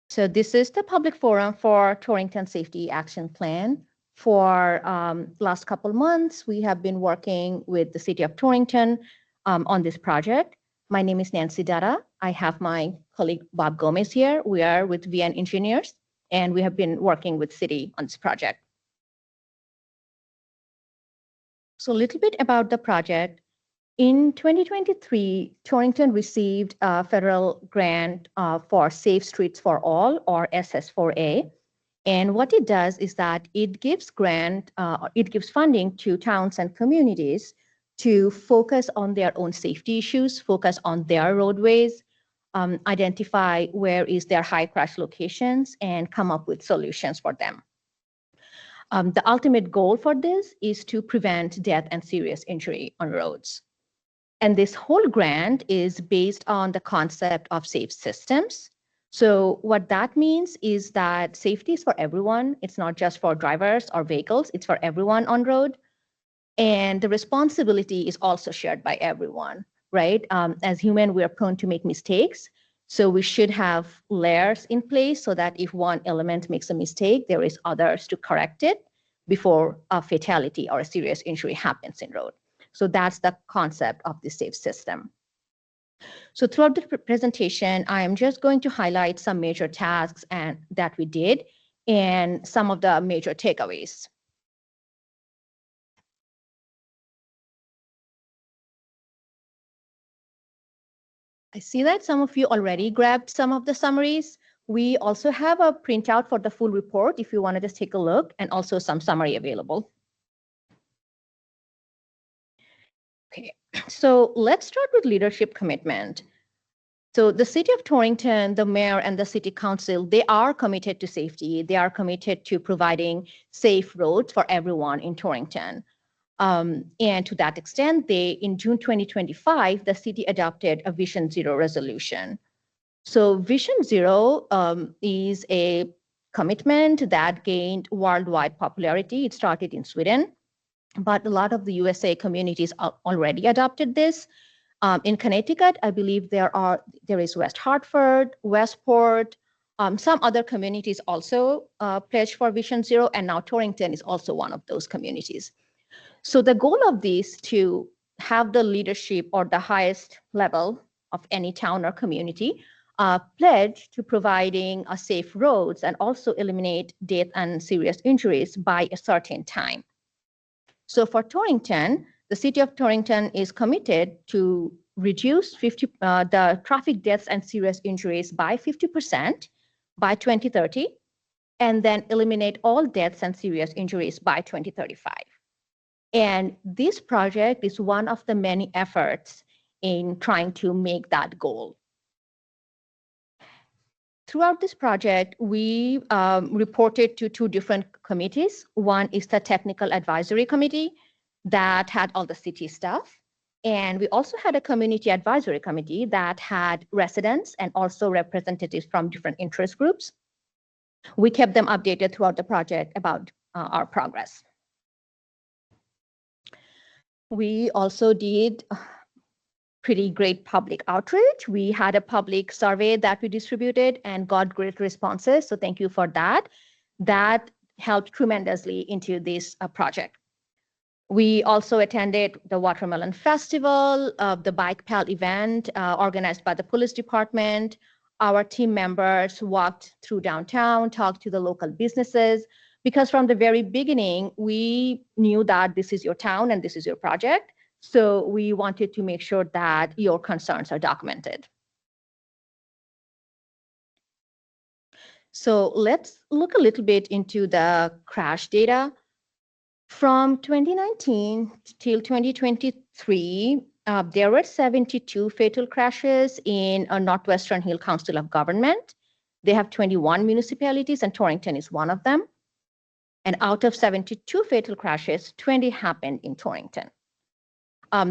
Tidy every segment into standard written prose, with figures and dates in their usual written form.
So this is the public forum for Torrington Safety Action Plan. For last couple months, we have been working with the City of Torrington on this project. My name is Nancy Dara. I have my colleague Bob Gomez here. We are with VN Engineers, and we have been working with City on this project. So a little bit about the project. In 2023, Torrington received a federal grant for Safe Streets for All, or SS4A. And what it does is that it gives funding to towns and communities to focus on their own safety issues, focus on their roadways, identify where is their high crash locations, and come up with solutions for them. The ultimate goal for this is to prevent death and serious injury on roads. And this whole grant is based on the concept of safe systems. So what that means is that safety is for everyone. It's not just for drivers or vehicles, it's for everyone on road. And the responsibility is also shared by everyone, right? As human, we are prone to make mistakes. So we should have layers in place so that if one element makes a mistake, there is others to correct it before a fatality or a serious injury happens in road. So that's the concept of the safe system. So throughout the presentation, I am just going to highlight some major tasks that we did and some of the major takeaways. I see that some of you already grabbed some of the summaries. We also have a printout for the full report if you want to just take a look, and also some summary available. Okay, so let's start with leadership commitment. So the City of Torrington, the mayor and the city council, they are committed to safety. They are committed to providing safe roads for everyone in Torrington. And to that extent, in June 2025, the city adopted a Vision Zero resolution. So Vision Zero is a commitment that gained worldwide popularity. It started in Sweden, but a lot of the USA communities already adopted this. In Connecticut, I believe there is West Hartford, Westport, some other communities also pledged for Vision Zero, and now Torrington is also one of those communities. So the goal of this to have the leadership or the highest level of any town or community pledge to providing safe roads and also eliminate death and serious injuries by a certain time. So for Torrington, the City of Torrington is committed to reduce the traffic deaths and serious injuries by 50% by 2030, and then eliminate all deaths and serious injuries by 2035. And this project is one of the many efforts in trying to make that goal. Throughout this project, we reported to two different committees. One is the Technical Advisory Committee that had all the city staff. And we also had a Community Advisory Committee that had residents and also representatives from different interest groups. We kept them updated throughout the project about our progress. We also did pretty great public outreach. We had a public survey that we distributed and got great responses. So thank you for that. That helped tremendously into this project. We also attended the Watermelon Festival, the Bike Pal event organized by the police department. Our team members walked through downtown, talked to the local businesses, because from the very beginning, we knew that this is your town and this is your project. So we wanted to make sure that your concerns are documented. So let's look a little bit into the crash data. From 2019 till 2023, there were 72 fatal crashes in Northwestern Hill Council of Government. They have 21 municipalities, and Torrington is one of them. And out of 72 fatal crashes, 20 happened in Torrington.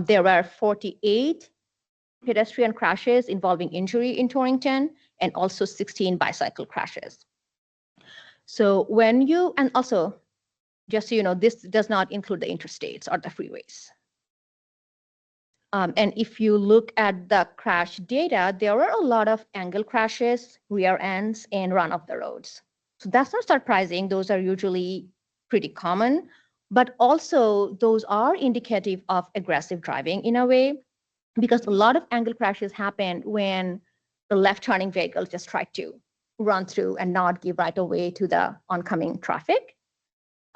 There were 48 pedestrian crashes involving injury in Torrington, and also 16 bicycle crashes. So and also, just so you know, this does not include the interstates or the freeways. And if you look at the crash data, there were a lot of angle crashes, rear ends, and run off the roads. So that's not surprising. Those are usually pretty common, but also those are indicative of aggressive driving in a way, because a lot of angle crashes happened when the left turning vehicle just tried to run through and not give right of way to the oncoming traffic.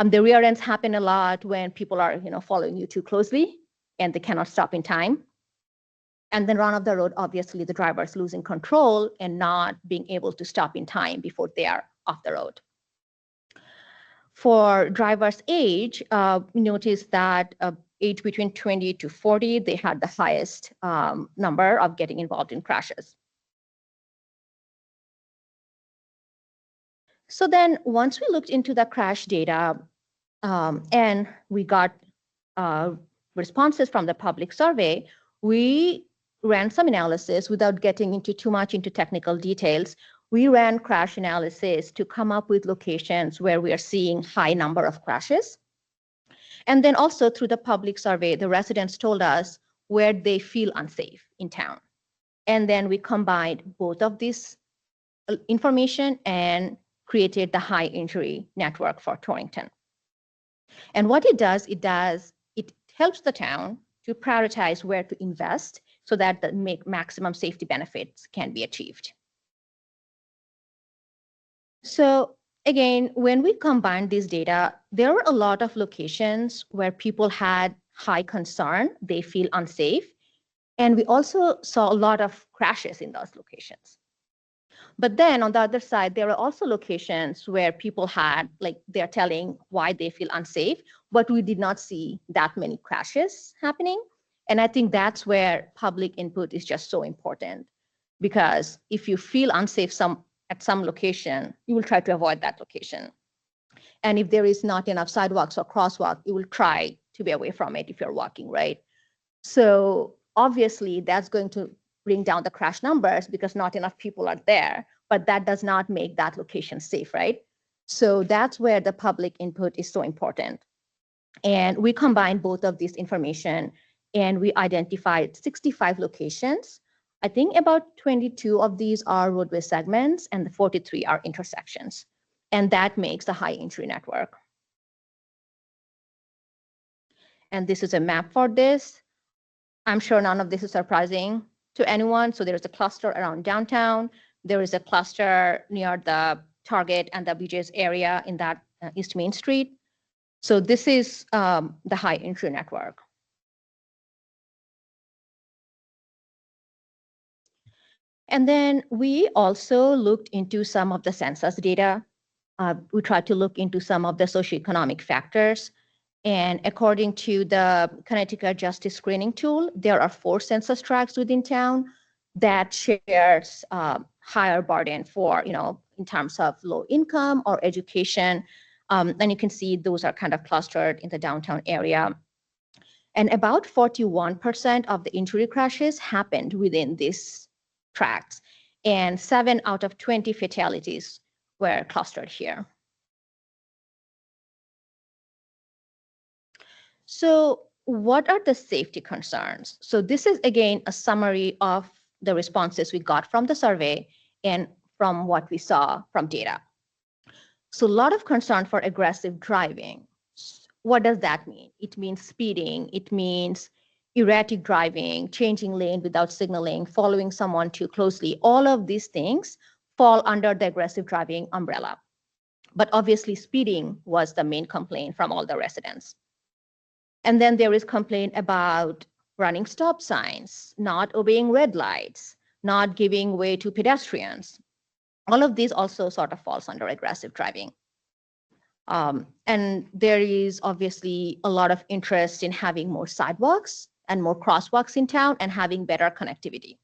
The rear ends happen a lot when people are, following you too closely and they cannot stop in time. And then run off the road, obviously the driver's losing control and not being able to stop in time before they are off the road. For drivers' age, notice that age between 20 to 40, they had the highest number of getting involved in crashes. So then once we looked into the crash data and we got responses from the public survey, we ran some analysis without getting into too much into technical details. We ran crash analysis to come up with locations where we are seeing high number of crashes. And then also through the public survey, the residents told us where they feel unsafe in town. And then we combined both of these information and created the high injury network for Torrington. And what it does, it helps the town to prioritize where to invest so that the maximum safety benefits can be achieved. So again, when we combined this data, there were a lot of locations where people had high concern, they feel unsafe. And we also saw a lot of crashes in those locations. But then on the other side, there are also locations where people had, like they're telling why they feel unsafe, but we did not see that many crashes happening. And I think that's where public input is just so important, because if you feel unsafe at some location, you will try to avoid that location. And if there is not enough sidewalks or crosswalk, you will try to be away from it if you're walking, right? So obviously that's going to bring down the crash numbers because not enough people are there, but that does not make that location safe, right? So that's where the public input is so important. And we combined both of this information and we identified 65 locations. I think about 22 of these are roadway segments and the 43 are intersections. And that makes a high injury network. And this is a map for this. I'm sure none of this is surprising to anyone. So there's a cluster around downtown. There is a cluster near the Target and the BJ's area in that East Main Street. So this is the high injury network. And then we also looked into some of the census data. We tried to look into some of the socioeconomic factors. And according to the Connecticut Justice Screening Tool, there are 4 census tracts within town that shares higher burden for, in terms of low income or education. And you can see those are kind of clustered in the downtown area. And about 41% of the injury crashes happened within these tracts. And 7 out of 20 fatalities were clustered here. So what are the safety concerns? So this is, again, a summary of the responses we got from the survey and from what we saw from data. So a lot of concern for aggressive driving. What does that mean? It means speeding. It means erratic driving, changing lane without signaling, following someone too closely. All of these things fall under the aggressive driving umbrella. But obviously speeding was the main complaint from all the residents. And then there is complaint about running stop signs, not obeying red lights, not giving way to pedestrians. All of these also sort of falls under aggressive driving. And there is obviously a lot of interest in having more sidewalks and more crosswalks in town and having better connectivity.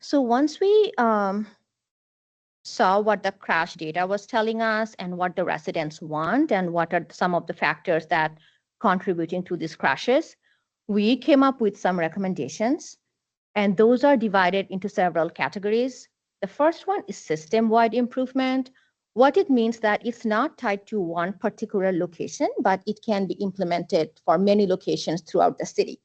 So once we saw what the crash data was telling us and what the residents want and what are some of the factors that contributing to these crashes, we came up with some recommendations, and those are divided into several categories. The first one is system-wide improvement, What it means that it's not tied to one particular location, but it can be implemented for many locations throughout the city.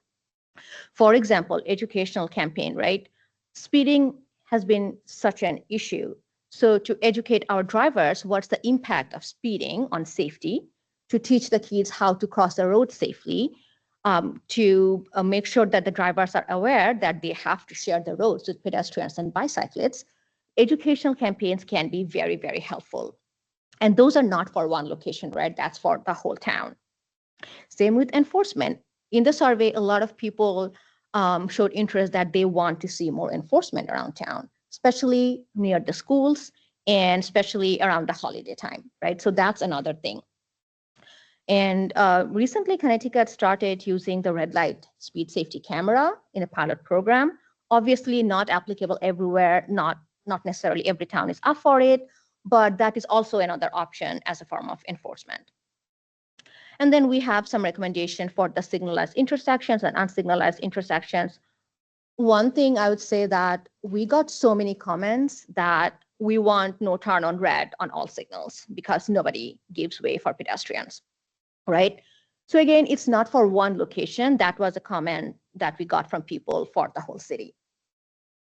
For example, educational campaign, right? Speeding has been such an issue. So to educate our drivers, what's the impact of speeding on safety, to teach the kids how to cross the road safely, to make sure that the drivers are aware that they have to share the roads with pedestrians and bicyclists, educational campaigns can be very, very helpful. And those are not for one location, right? That's for the whole town. Same with enforcement. In the survey, a lot of people showed interest that they want to see more enforcement around town, especially near the schools and especially around the holiday time, right? So that's another thing. And recently, Connecticut started using the red light speed safety camera in a pilot program. Obviously, not applicable everywhere, not necessarily every town is up for it, but that is also another option as a form of enforcement. And then we have some recommendation for the signalized intersections and unsignalized intersections. One thing I would say that we got so many comments that we want no turn on red on all signals because nobody gives way for pedestrians, right? So again, it's not for one location. That was a comment that we got from people for the whole city.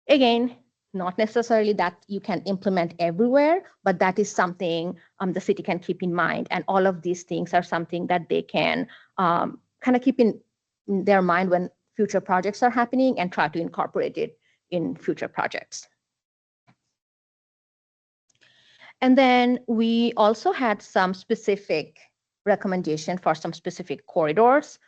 Again, not necessarily that you can implement everywhere, but that is something the city can keep in mind. And all of these things are something that they can kind of keep in their mind when future projects are happening and try to incorporate it in future projects. And then we also had some specific recommendation for some specific corridors.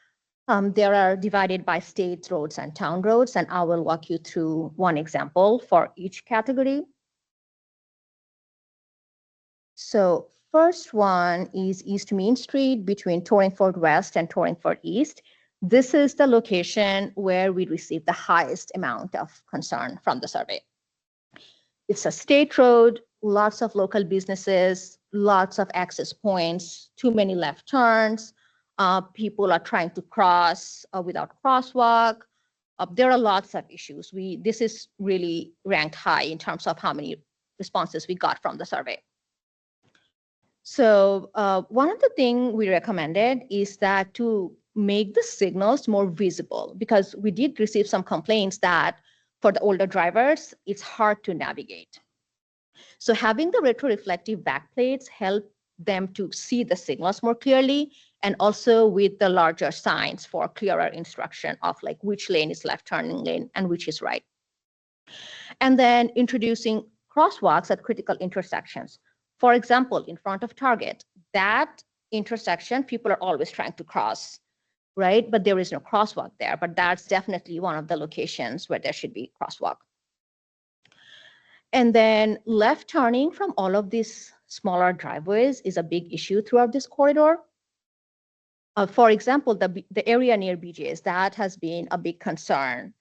There are divided by state roads and town roads, and I will walk you through one example for each category. So first one is East Main Street between Torringford West and Torringford East. This is the location where we received the highest amount of concern from the survey. It's a state road, lots of local businesses, lots of access points, too many left turns. People are trying to cross without crosswalk. There are lots of issues. This is really ranked high in terms of how many responses we got from the survey. So one of the things we recommended is that to make the signals more visible, because we did receive some complaints that for the older drivers, it's hard to navigate. So having the retroreflective backplates help them to see the signals more clearly, and also with the larger signs for clearer instruction of like which lane is left turning lane and which is right. And then introducing crosswalks at critical intersections. For example, in front of Target, that intersection, people are always trying to cross, right? But there is no crosswalk there, but that's definitely one of the locations where there should be crosswalk. And then left turning from all of these smaller driveways is a big issue throughout this corridor. For example, the area near BJ's, that has been a big concern.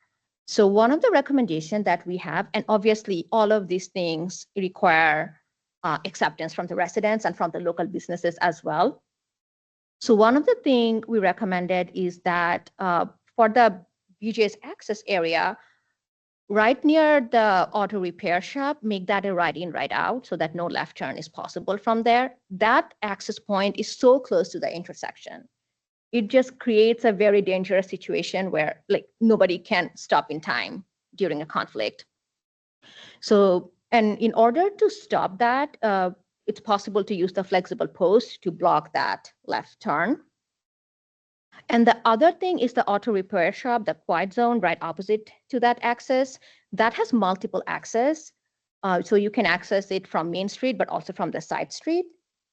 So one of the recommendations that we have, and obviously all of these things require acceptance from the residents and from the local businesses as well. So one of the things we recommended is that for the BJ's access area, right near the auto repair shop, make that a right in, right out so that no left turn is possible from there. That access point is so close to the intersection. It just creates a very dangerous situation where like nobody can stop in time during a conflict. So, and in order to stop that, it's possible to use the flexible post to block that left turn. And the other thing is the auto repair shop, the quiet zone right opposite to that access, that has multiple access. So you can access it from Main Street, but also from the side street.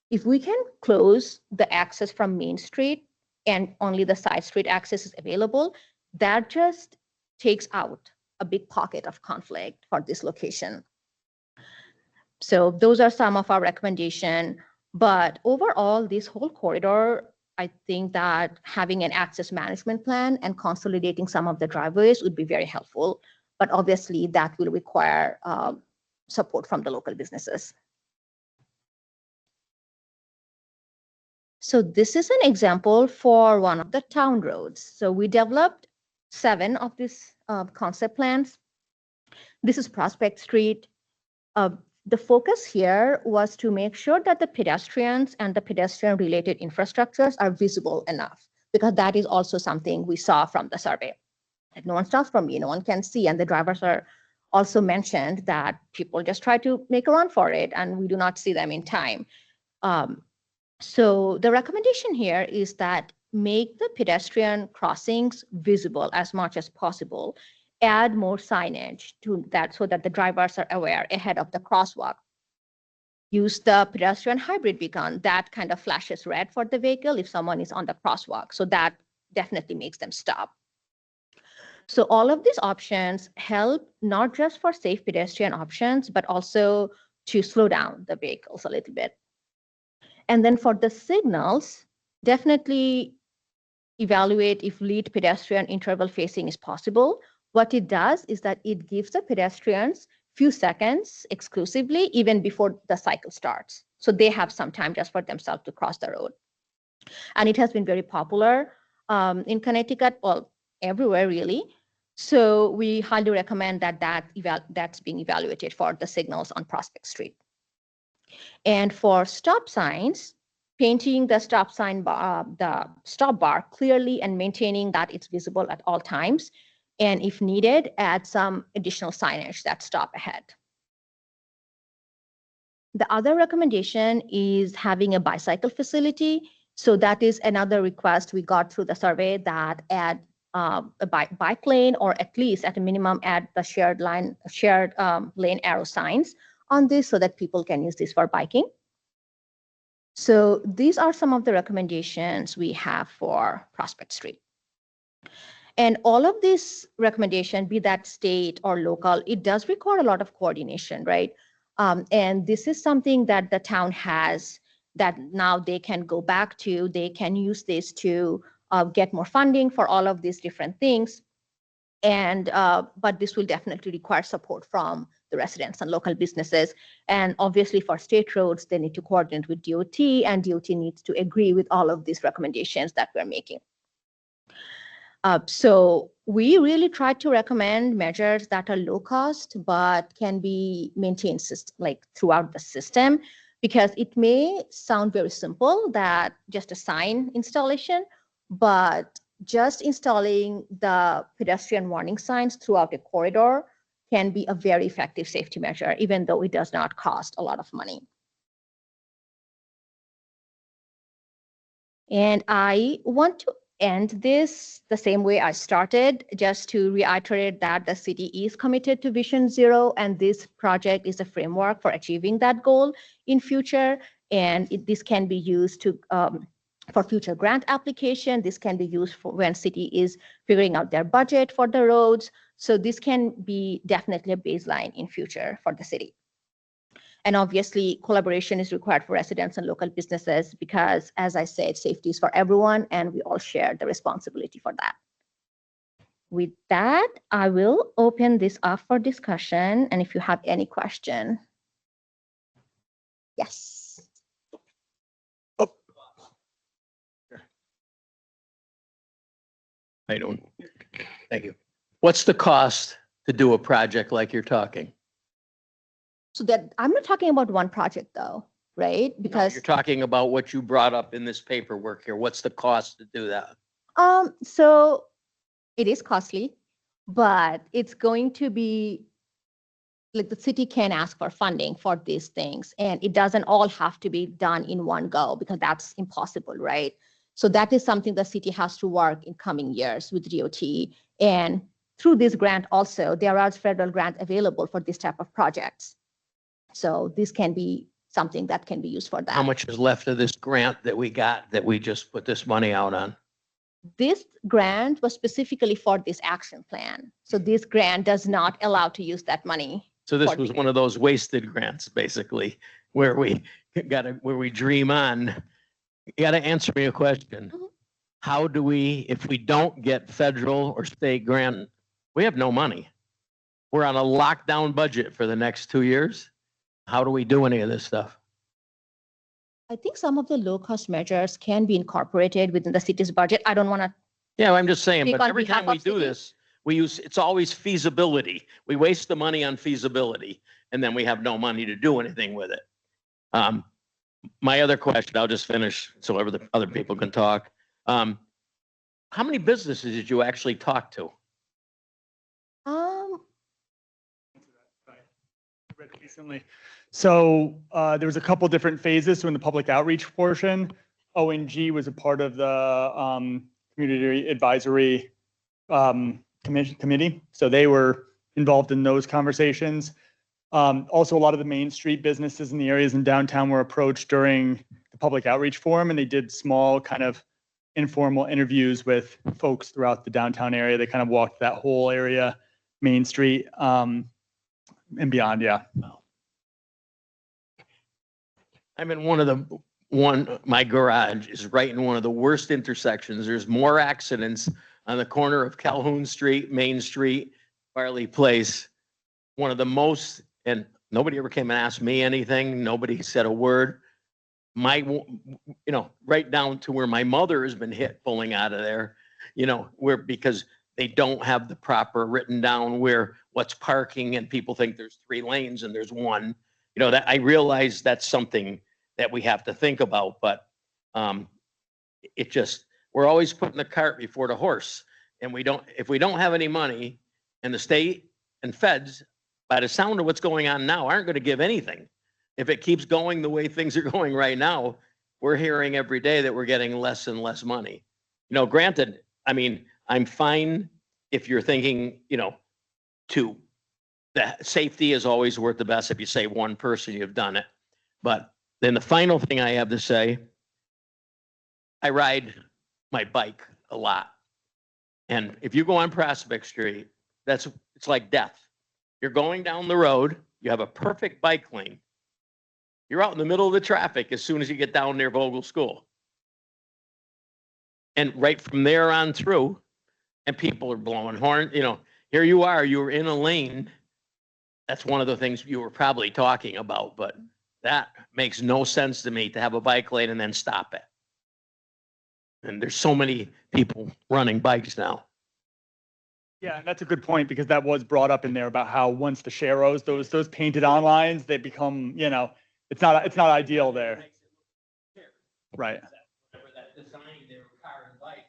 If we can close the access from Main Street and only the side street access is available, that just takes out a big pocket of conflict for this location. So those are some of our recommendations. But overall, this whole corridor, I think that having an access management plan and consolidating some of the driveways would be very helpful. But obviously, that will require support from the local businesses. So this is an example for one of the town roads. So we developed 7 of these concept plans. This is Prospect Street. The focus here was to make sure that the pedestrians and the pedestrian-related infrastructures are visible enough, because that is also something we saw from the survey. Like no one stops for me, no one can see, and the drivers are also mentioned that people just try to make a run for it, and we do not see them in time. So the recommendation here is that make the pedestrian crossings visible as much as possible, add more signage to that so that the drivers are aware ahead of the crosswalk. Use the pedestrian hybrid beacon that kind of flashes red for the vehicle if someone is on the crosswalk. So that definitely makes them stop. So all of these options help not just for safe pedestrian options, but also to slow down the vehicles a little bit. And then for the signals, definitely evaluate if lead pedestrian interval facing is possible. What it does is that it gives the pedestrians few seconds exclusively, even before the cycle starts. So they have some time just for themselves to cross the road. And it has been very popular in Connecticut, well, everywhere really. So we highly recommend that that's being evaluated for the signals on Prospect Street. And for stop signs, painting the stop sign bar, the stop bar clearly and maintaining that it's visible at all times. And if needed, add some additional signage that stop ahead. The other recommendation is having a bicycle facility. So that is another request we got through the survey, that add a bike lane, or at least at a minimum add the shared lane arrow signs on this so that people can use this for biking. So these are some of the recommendations we have for Prospect Street. And all of these recommendations, be that state or local, it does require a lot of coordination, right? And this is something that the town has that now they can go back to. They can use this to get more funding for all of these different things. And but this will definitely require support from the residents and local businesses. And obviously for state roads, they need to coordinate with DOT, and DOT needs to agree with all of these recommendations that we're making. So we really try to recommend measures that are low cost, but can be maintained throughout the system, because it may sound very simple, that just a sign installation, but just installing the pedestrian warning signs throughout a corridor can be a very effective safety measure, even though it does not cost a lot of money. And I want to end this the same way I started, just to reiterate that the city is committed to Vision Zero, and this project is a framework for achieving that goal in future. And this can be used to for future grant application. This can be used for when city is figuring out their budget for the roads. So this can be definitely a baseline in future for the city. And obviously, collaboration is required for residents and local businesses because, as I said, safety is for everyone, and we all share the responsibility for that. With that, I will open this up for discussion, and if you have any question. Yes. Oh. I don't. Thank you. What's the cost to do a project like you're talking? So that I'm not talking about one project though, right? Because you're talking about what you brought up in this paperwork here. What's the cost to do that? So it is costly, but it's going to be like the city can ask for funding for these things, and it doesn't all have to be done in one go, because that's impossible, right? So that is something the city has to work in coming years with DOT. And through this grant also, there are federal grants available for this type of projects. So this can be something that can be used for that. How much is left of this grant that we got, that we just put this money out on? This grant was specifically for this action plan. So this grant does not allow to use that money. So this was one of those wasted grants, basically, where we dream on. You got to answer me a question. Mhm. How do we, if we don't get federal or state grant, we have no money. We're on a lockdown budget for the next 2 years. How do we do any of this stuff? I think some of the low-cost measures can be incorporated within the city's budget. I don't want to. Yeah, I'm just saying, Speak but on every behalf time we of do city? this, It's always feasibility. We waste the money on feasibility and then we have no money to do anything with it. My other question, I'll just finish so the other people can talk. How many businesses did you actually talk to? Recently. So there was a couple different phases. So in the public outreach portion, ONG was a part of the community advisory committee. So they were involved in those conversations. Also, a lot of the Main Street businesses in the areas in downtown were approached during the public outreach forum, and they did small kind of informal interviews with folks throughout the downtown area. They kind of walked that whole area, Main Street, and beyond. Yeah. I'm in my garage is right in one of the worst intersections. There's more accidents on the corner of Calhoun Street, Main Street, Farley Place. One of the most, and nobody ever came and asked me anything. Nobody said a word. Right down to where my mother has been hit pulling out of there, because they don't have the proper written down what's parking and people think there's 3 lanes and there's 1. That I realize that's something that we have to think about, but we're always putting the cart before the horse, and if we don't have any money, and the state and feds, by the sound of what's going on now, aren't going to give anything. If it keeps going the way things are going right now, we're hearing every day that we're getting less and less money. Granted, I mean, I'm fine if you're thinking, that safety is always worth the best. If you save one person, you've done it. But then the final thing I have to say, I ride my bike a lot. And if you go on Prospect Street, it's like death. You're going down the road, you have a perfect bike lane. You're out in the middle of the traffic as soon as you get down near Vogel School. And right from there on through, and people are blowing horn, here you are, you were in a lane. That's one of the things you were probably talking about, but that makes no sense to me to have a bike lane and then stop it. And there's so many people running bikes now. Yeah, and that's a good point, because that was brought up in there about how once the Sharrows, those painted on lines, they become, it's not ideal there. Right. That design there, car and bike.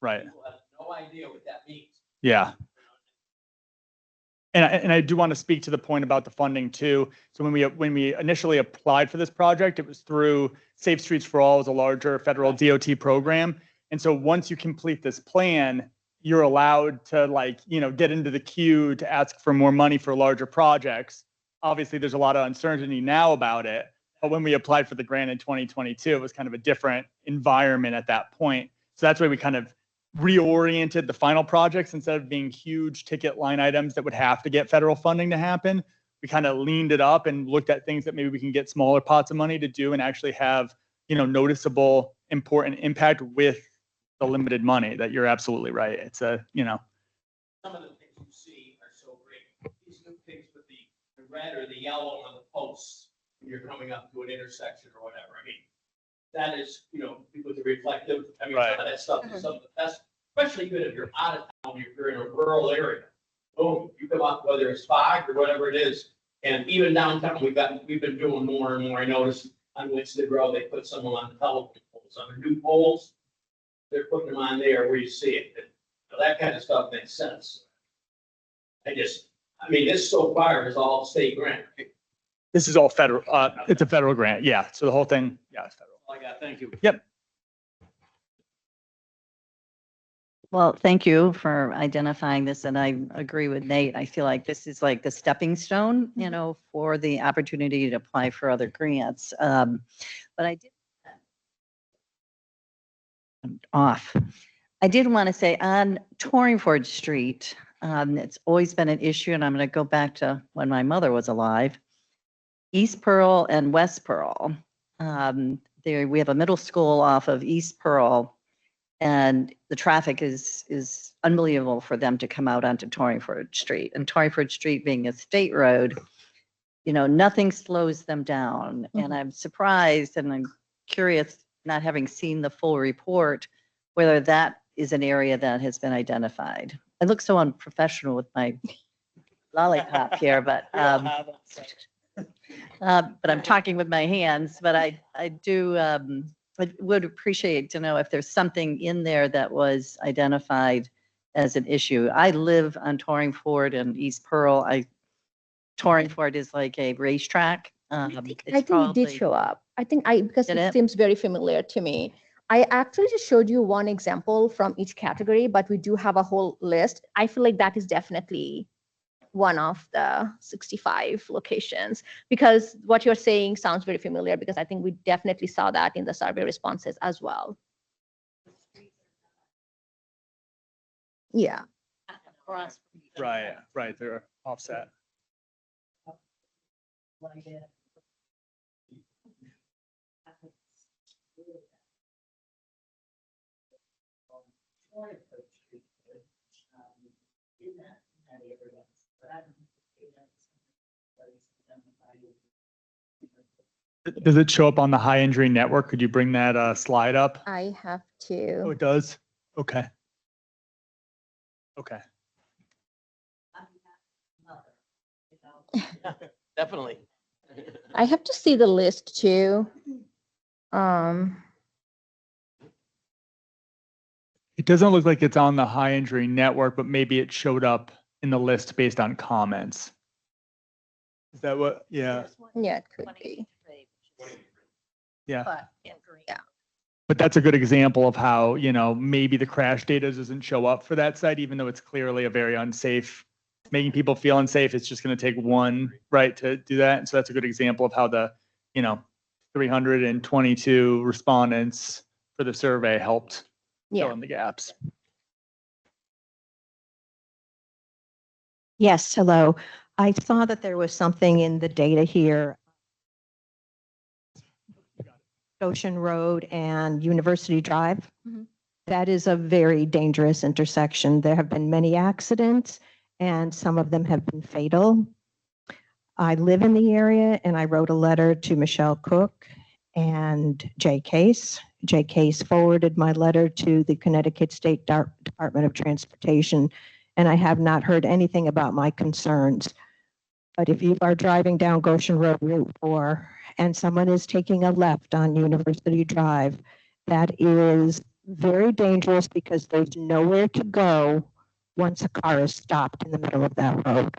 Right. People have no idea what that means. Yeah. And I do want to speak to the point about the funding too. So when we initially applied for this project, it was through Safe Streets for All, as a larger federal DOT program. And so once you complete this plan, you're allowed to get into the queue to ask for more money for larger projects. Obviously, there's a lot of uncertainty now about it. But when we applied for the grant in 2022, it was kind of a different environment at that point. So that's why we kind of reoriented the final projects. Instead of being huge ticket line items that would have to get federal funding to happen, we kind of leaned it up and looked at things that maybe we can get smaller pots of money to do and actually have, noticeable, important impact with the limited money. That you're absolutely right. It's Some of the things you see are so great. These new things with the red or the yellow on the posts when you're coming up to an intersection or whatever. I mean, that is, with the reflective, Right. Some of that stuff is some of the best, especially even if you're out of town, if you're in a rural area. Boom, you come up, whether it's fog or whatever it is. And even downtown, we've been doing more and more. I noticed on Winston Road, they put some on the telephone poles, on the new poles. They're putting them on there where you see it. That kind of stuff makes sense. This so far is all state grant. This is all federal. It's a federal grant. Yeah. So the whole thing, yeah, it's federal. All I got. Thank you. Yep. Well, thank you for identifying this, and I agree with Nate. I feel like this is like the stepping stone, for the opportunity to apply for other grants. But I did want to say on Torringford Street, it's always been an issue, and I'm going to go back to when my mother was alive. East Pearl and West Pearl. We have a middle school off of East Pearl, and the traffic is unbelievable for them to come out onto Torringford Street. And Torringford Street being a state road, nothing slows them down. Mhm. And I'm surprised, and I'm curious, not having seen the full report, whether that is an area that has been identified. I look so unprofessional with my lollipop here, but I'm talking with my hands, but I do, I would appreciate to know if there's something in there that was identified as an issue. I live on Torringford and East Pearl. Torringford is like a racetrack. I It's think it did probably- show up. Because Did it it? seems very familiar to me. I actually just showed you one example from each category, but we do have a whole list. I feel like that is definitely one of the 65 locations, because what you're saying sounds very familiar, because I think we definitely saw that in the survey responses as well. Yeah. Right, they're offset. Does it show up on the high injury network? Could you bring that slide up? I have Oh, to. it does? Okay. Okay. Definitely. I have to see the list too. It doesn't look like it's on the high injury network, but maybe it showed up in the list based on comments. Is that what? Yeah, Yeah, it could be. yeah. But in green. Yeah. But that's a good example of how, maybe the crash data doesn't show up for that site, even though it's clearly a very unsafe, making people feel unsafe. It's just going to take one, right, to do that. And so that's a good example of how the, 322 respondents for the survey helped fill Yeah. in the gaps. Yes, hello. I saw that there was something in the data here. Ocean Road and University Drive. Mhm. That is a very dangerous intersection. There have been many accidents and some of them have been fatal. I live in the area and I wrote a letter to Michelle Cook and Jay Case. Jay Case forwarded my letter to the Connecticut State Department of Transportation, and I have not heard anything about my concerns. But if you are driving down Goshen Road Route 4 and someone is taking a left on University Drive, that is very dangerous because there's nowhere to go once a car is stopped in the middle of that road.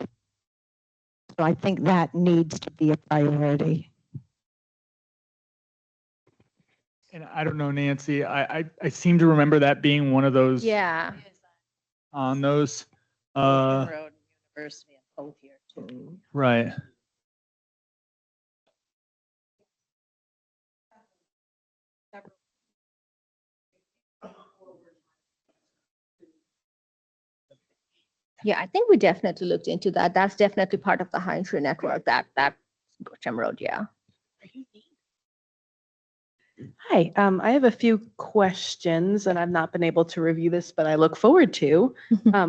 So I think that needs to be a priority. And I don't know, Nancy, I seem to remember that being one of those Yeah. on those. Road, University, and both here too. Right. Yeah, I think we definitely looked into that. That's definitely part of the high injury network, that Gocham Road, yeah. Hi, I have a few questions and I've not been able to review this, but I look forward to.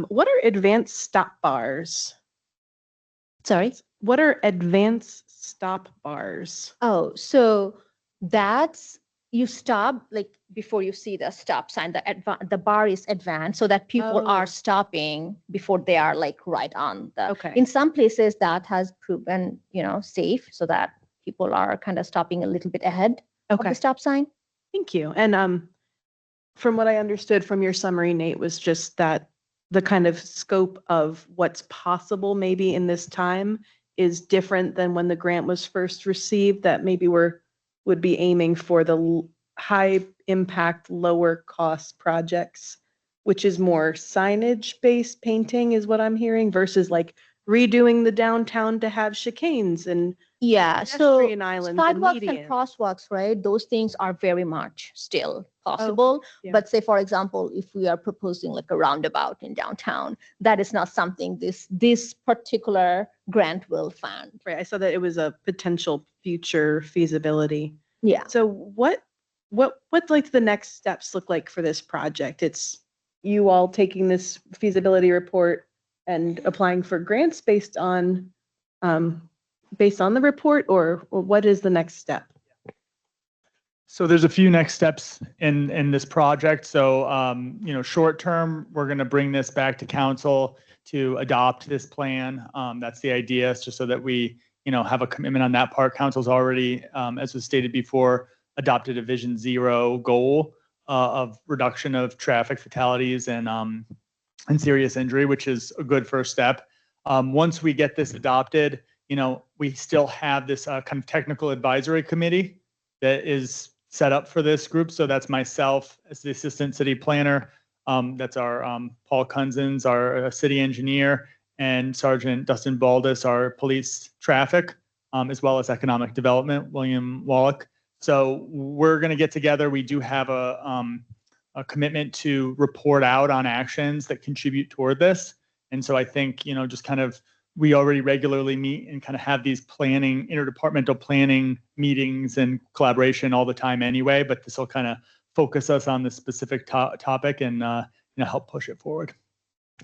What are advanced stop bars? Sorry? What are advanced stop bars? Oh, so that's, you stop like before you see the stop sign, the bar is advanced so that people are Oh. stopping before they are like right on the. Okay. In some places that has proven, safe so that people are kind of stopping a little bit ahead of Okay, the stop sign. thank you. And from what I understood from your summary, Nate, was just that the kind of scope of what's possible maybe in this time is different than when the grant was first received, that maybe would be aiming for the high impact, lower cost projects, which is more signage based painting is what I'm hearing versus like redoing the downtown to have chicanes and Yeah, so pedestrian islands and sidewalks and medians. crosswalks, right? Those things are very much still possible. yeah. But say, for example, if we are proposing like a roundabout in downtown, that is not something this particular grant will fund. Right, I saw that it was a potential future feasibility. Yeah. So what like the next steps look like for this project? It's you all taking this feasibility report and applying for grants based on the report, or what is the next step? So there's a few next steps in this project. So, short term, we're going to bring this back to council to adopt this plan. That's the idea, it's just so that we, have a commitment on that part. Council's already, as was stated before, adopted a Vision Zero goal of reduction of traffic fatalities and serious injury, which is a good first step. Once we get this adopted, we still have this kind of technical advisory committee that is set up for this group. So that's myself as the assistant city planner. That's our Paul Kunzens, our city engineer, and Sergeant Dustin Baldus, our police traffic, as well as economic development, William Wallach. So we're going to get together. We do have a commitment to report out on actions that contribute toward this. And so I think, just kind of, we already regularly meet and kind of have these interdepartmental planning meetings and collaboration all the time anyway, but this will kind of focus us on this specific topic and help push it forward.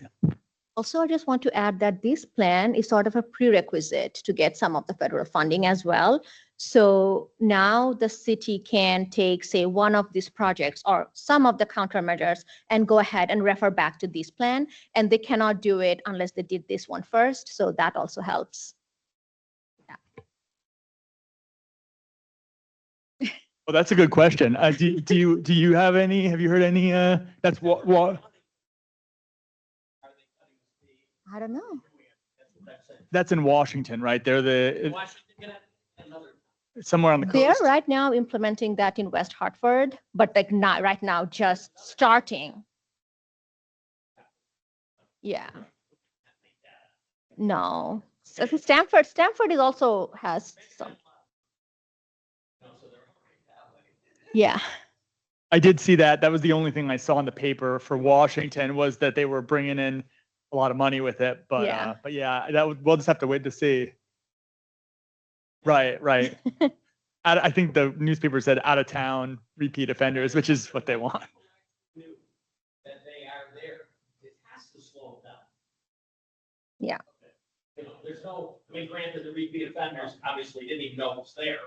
Yeah. Also, I just want to add that this plan is sort of a prerequisite to get some of the federal funding as well. So now the city can take, say, one of these projects or some of the countermeasures and go ahead and refer back to this plan. And they cannot do it unless they did this one first. So that also helps. Well, that's a good question. Do you have you heard any, that's what? I don't know. That's in Washington, right? They're somewhere on the They're coast. right now implementing that in West Hartford, but like not right now, just starting. Yeah. No. So Stanford is also has some. Yeah. I did see that. That was the only thing I saw in the paper for Washington, was that they were bringing in a lot of money with it. But yeah, we'll just have to wait to see. Right. I think the newspaper said out of town repeat offenders, which is what they want. That they are there, it has to slow down. Yeah. There's granted, the repeat offenders obviously didn't even know it was there,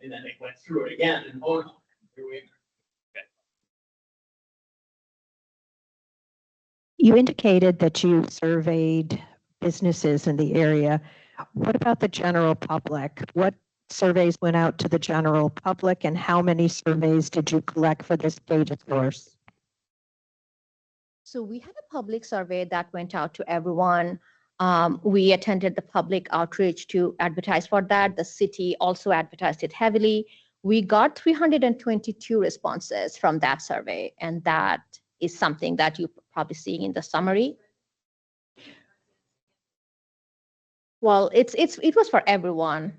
and then they went through it again, and oh no, here we are. You indicated that you surveyed businesses in the area. What about the general public? What surveys went out to the general public, and how many surveys did you collect for this data source? So we had a public survey that went out to everyone. We attended the public outreach to advertise for that. The city also advertised it heavily. We got 322 responses from that survey, and that is something that you're probably seeing in the summary. Well, it was for everyone.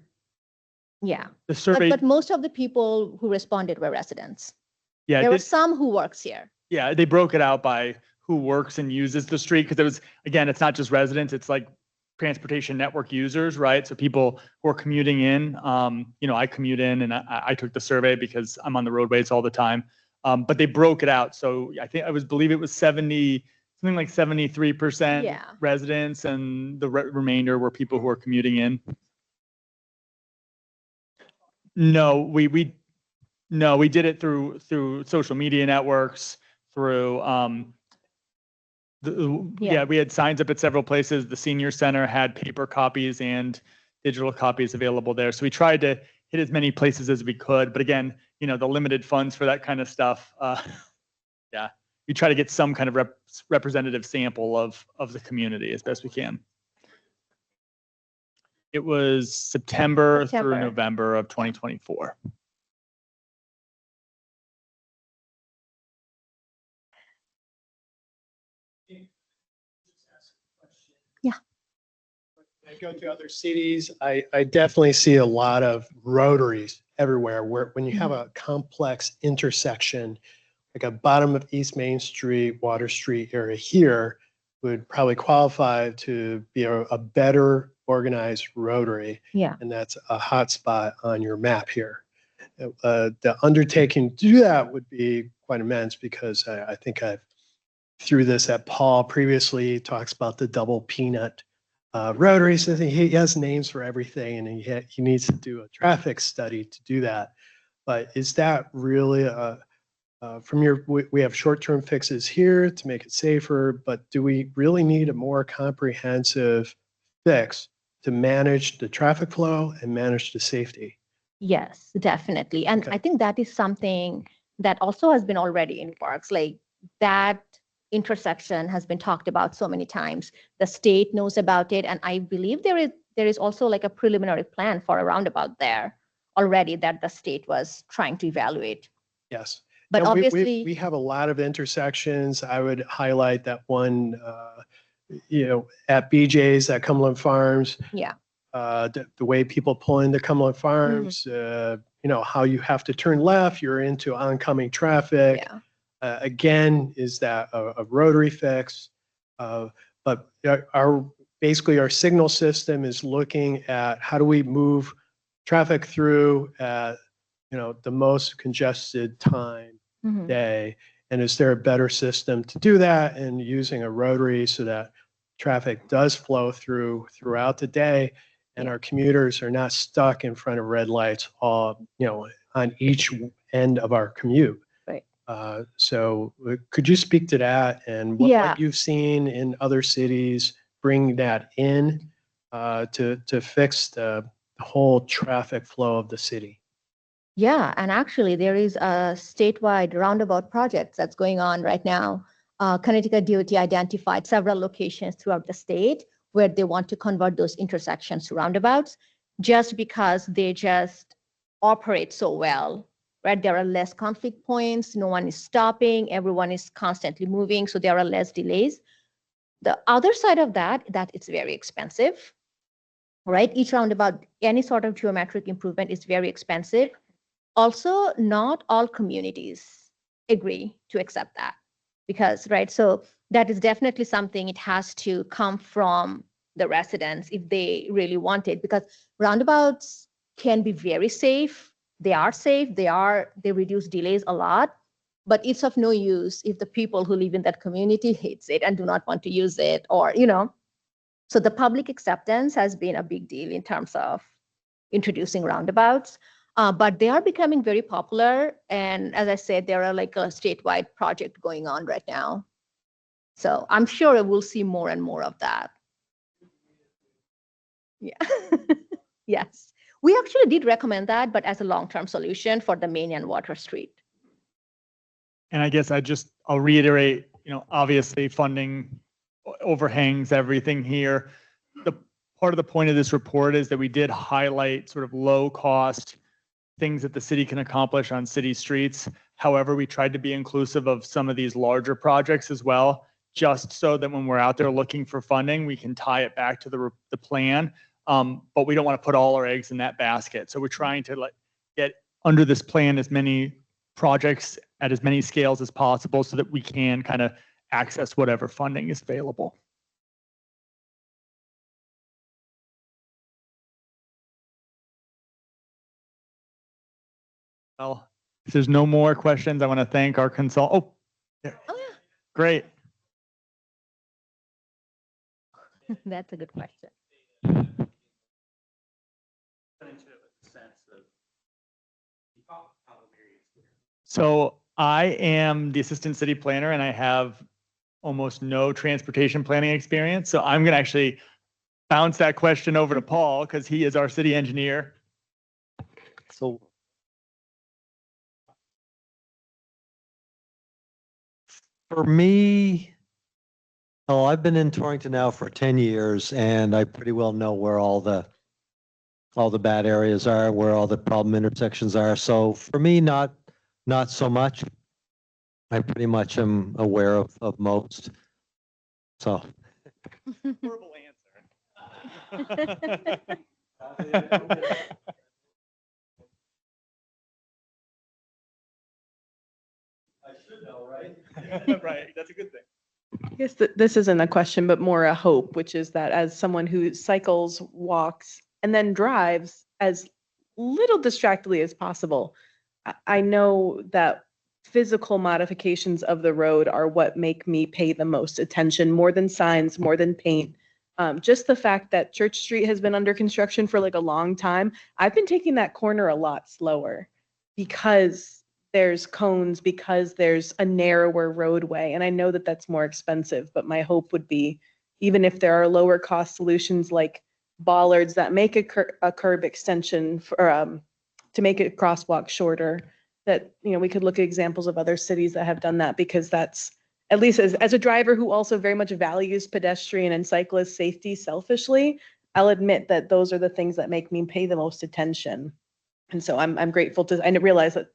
Yeah. The survey, But most of the people who responded were residents. yeah, There were some who works here. yeah, they broke it out by who works and uses the street, because it was, again, it's not just residents, it's like transportation network users, right? So people who are commuting in, I commute in, and I took the survey because I'm on the roadways all the time. But they broke it out. So I believe it was something like 73% Yeah. residents, and the remainder were people who are commuting in. No, we did it through social media networks, through we had signs up at several places. The senior center had paper copies and digital copies available there. So we tried to hit as many places as we could. But again, the limited funds for that kind of stuff. We try to get some kind of representative sample of the community as best we can. It was September through November of 2024. Yeah. I go to other cities, I definitely see a lot of rotaries everywhere, where when you have a complex intersection, like a bottom of East Main Street, Water Street area here would probably qualify to be a better organized rotary. Yeah. And that's a hot spot on your map here. The undertaking to do that would be quite immense, because I think I've threw this at Paul previously. He talks about the double peanut rotary. So he has names for everything, and he needs to do a traffic study to do that. but is that really from we have short-term fixes here to make it safer, but do we really need a more comprehensive fix to manage the traffic flow and manage the safety? Yes, definitely. And Okay. I think that is something that also has been already in works. Like that intersection has been talked about so many times. The state knows about it. And I believe there is also like a preliminary plan for a roundabout there already that the state was trying to evaluate. Yes. But Yeah, we obviously, have a lot of intersections. I would highlight that one, at BJ's at Cumberland Farms. Yeah. The way people pull into Cumberland Mm-hmm. Farms, how you have to turn left, you're into oncoming traffic. yeah, Again, is that a rotary fix? But basically our signal system is looking at how do we move traffic through at, the most congested time mhm, day. And is there a better system to do that, and using a rotary so that traffic does flow throughout the day, and Yeah. our commuters are not stuck in front of red lights on each end of our commute. Right. So could you speak to that and what Yeah. you've seen in other cities, bring that in to fix the whole traffic flow of the city? Yeah, and actually there is a statewide roundabout project that's going on right now. Connecticut DOT identified several locations throughout the state where they want to convert those intersections to roundabouts just because they just operate so well, right? There are less conflict points, no one is stopping, everyone is constantly moving, so there are less delays. The other side of that it's very expensive, right? Each roundabout, any sort of geometric improvement is very expensive. Also, not all communities agree to accept that because, right, so that is definitely something it has to come from the residents if they really want it, because roundabouts can be very safe. They are safe, they reduce delays a lot, but it's of no use if the people who live in that community hates it and do not want to use it, or, so the public acceptance has been a big deal in terms of introducing roundabouts. But they are becoming very popular. And as I said, there are like a statewide project going on right now. So I'm sure we'll see more and more of that. Yeah. Yes. We actually did recommend that, but as a long-term solution for the Main and Water Street. And I guess I'll reiterate, obviously funding overhangs everything here. The part of the point of this report is that we did highlight sort of low cost things that the city can accomplish on city streets. However, we tried to be inclusive of some of these larger projects as well, just so that when we're out there looking for funding, we can tie it back to the plan. But we don't want to put all our eggs in that basket. So we're trying to get under this plan as many projects at as many scales as possible so that we can kind of access whatever funding is available. Well, if there's no more questions, I want to thank our consultant. Oh, yeah. Great. That's a good question. So I am the assistant city planner and I have almost no transportation planning experience. So I'm going to actually bounce that question over to Paul because he is our city engineer. So for me, I've been in Torrington now for 10 years and I pretty well know where all the bad areas are, where all the problem intersections are. So for me, not so much. I pretty much am aware of most. So. Horrible answer. I should know, right? Right, that's a good thing. I guess that this isn't a question, but more a hope, which is that as someone who cycles, walks, and then drives as little distractedly as possible, I know that physical modifications of the road are what make me pay the most attention, more than signs, more than paint. Just the fact that Church Street has been under construction for like a long time, I've been taking that corner a lot slower. because there's cones, because there's a narrower roadway. And I know that that's more expensive, but my hope would be, even if there are lower cost solutions like bollards that make a curb extension for, to make a crosswalk shorter, that, you know, we could look at examples of other cities that have done that, because that's, at least as a driver who also very much values pedestrian and cyclist safety selfishly, I'll admit that those are the things that make me pay the most attention. And so I'm grateful to, I realize that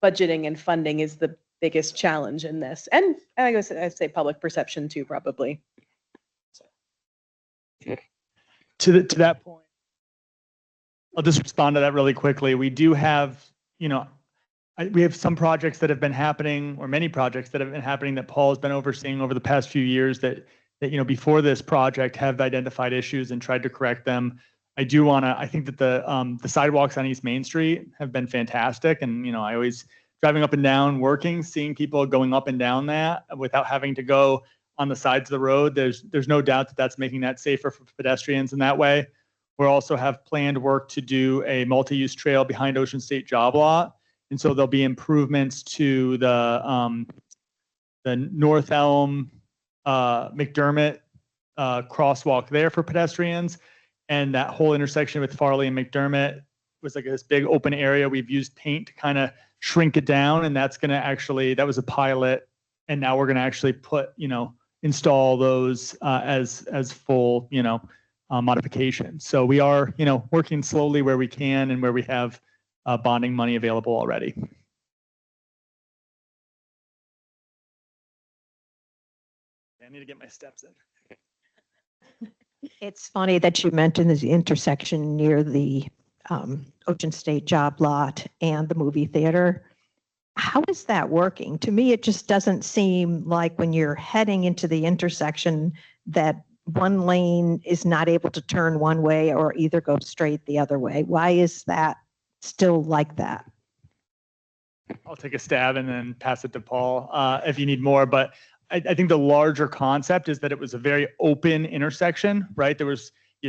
budgeting and funding is the biggest challenge in this. And I guess I'd say public perception too, probably. To that point, I'll just respond to that really quickly. We do have, you know, we have some projects that have been happening, or many projects that have been happening that Paul has been overseeing over the past few years that you know, before this project have identified issues and tried to correct them. I think that the sidewalks on East Main Street have been fantastic. And, you know, I always driving up and down, working, seeing people going up and down that without having to go on the sides of the road. There's no doubt that that's making that safer for pedestrians in that way. We also have planned work to do a multi-use trail behind Ocean State Job Lot. And so there'll be improvements to the North Elm, McDermott crosswalk there for pedestrians. And that whole intersection with Farley and McDermott was like this big open area. We've used paint to kind of shrink it down. And that's going to actually, that was a pilot. And now we're going to actually install those as full, modifications. So we are, working slowly where we can and where we have bonding money available already. I need to get my steps in. It's funny that you mentioned the intersection near the Ocean State Job Lot and the movie theater. How is that working? To me, it just doesn't seem like when you're heading into the intersection that one lane is not able to turn one way or either go straight the other way. Why is that still like that? I'll take a stab and then pass it to Paul if you need more. But I think the larger concept is that it was a very open intersection, right? Your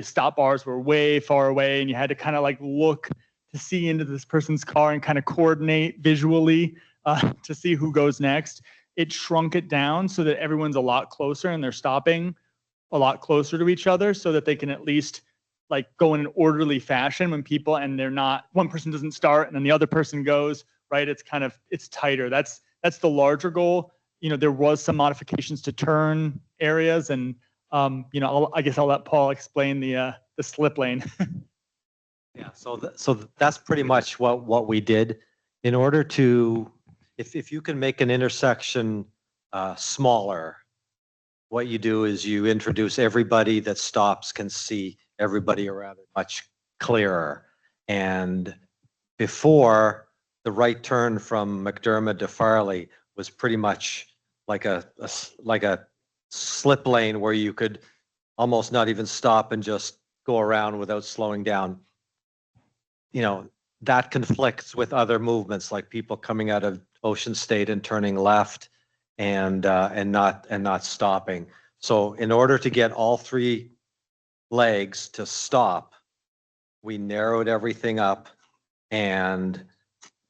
stop bars were way far away and you had to kind of like look to see into this person's car and kind of coordinate visually to see who goes next. It shrunk it down so that everyone's a lot closer and they're stopping a lot closer to each other so that they can at least like go in an orderly fashion when people, and they're not, one person doesn't start and then the other person goes, right? It's tighter. That's the larger goal. There was some modifications to turn areas and, I guess I'll let Paul explain the slip lane. Yeah, so that's pretty much what we did. In order to, if you can make an intersection smaller, what you do is you introduce everybody that stops can see everybody around it much clearer. And before, the right turn from McDermott to Farley was pretty much like a slip lane where you could almost not even stop and just go around without slowing down. That conflicts with other movements like people coming out of Ocean State and turning left and not stopping. So in order to get all three legs to stop, we narrowed everything up. And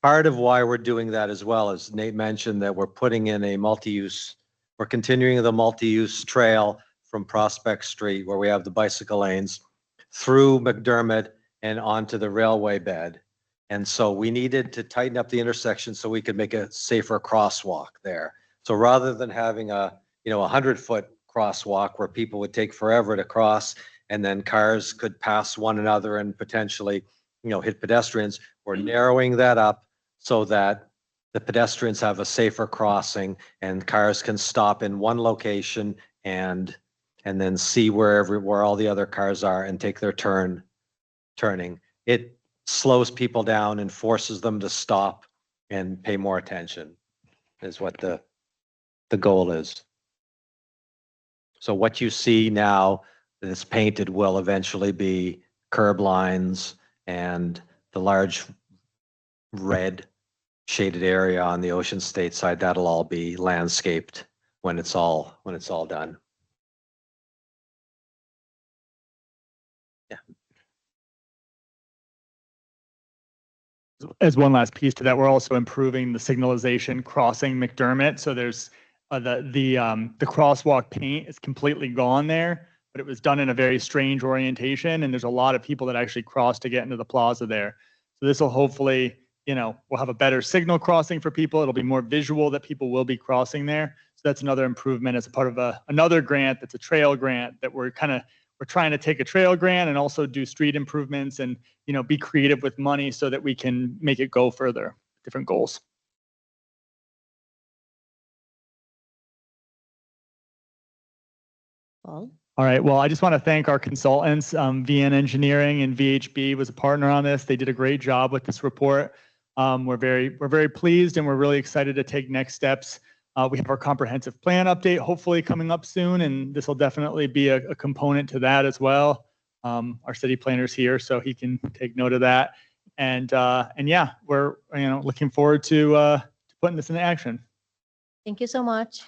part of why we're doing that as well, as Nate mentioned, that we're putting in we're continuing the multi-use trail from Prospect Street where we have the bicycle lanes through McDermott and onto the railway bed. And so we needed to tighten up the intersection so we could make a safer crosswalk there. So rather than having a 100-foot crosswalk where people would take forever to cross and then cars could pass one another and potentially, hit pedestrians, we're narrowing that up so that the pedestrians have a safer crossing and cars can stop in one location and then see where all the other cars are and take their turning. It slows people down and forces them to stop and pay more attention is what the goal is. So what you see now that's painted will eventually be curb lines and the large red shaded area on the Ocean State side. That'll all be landscaped when it's all done. Yeah. As one last piece to that, we're also improving the signalization crossing McDermott. So there's the crosswalk paint is completely gone there, but it was done in a very strange orientation. And there's a lot of people that actually cross to get into the plaza there. So this will hopefully, we'll have a better signal crossing for people. It'll be more visual that people will be crossing there. So that's another improvement as a part of another grant that's a trail grant that we're trying to take a trail grant and also do street improvements and, be creative with money so that we can make it go further, different goals. Paul? All right. Well, I just want to thank our consultants. VN Engineering and VHB was a partner on this. They did a great job with this report. We're very pleased and we're really excited to take next steps. We have our comprehensive plan update hopefully coming up soon, and this will definitely be a component to that as well. Our city planner's here, so he can take note of that. And yeah, we're looking forward to putting this into action. Thank you so much.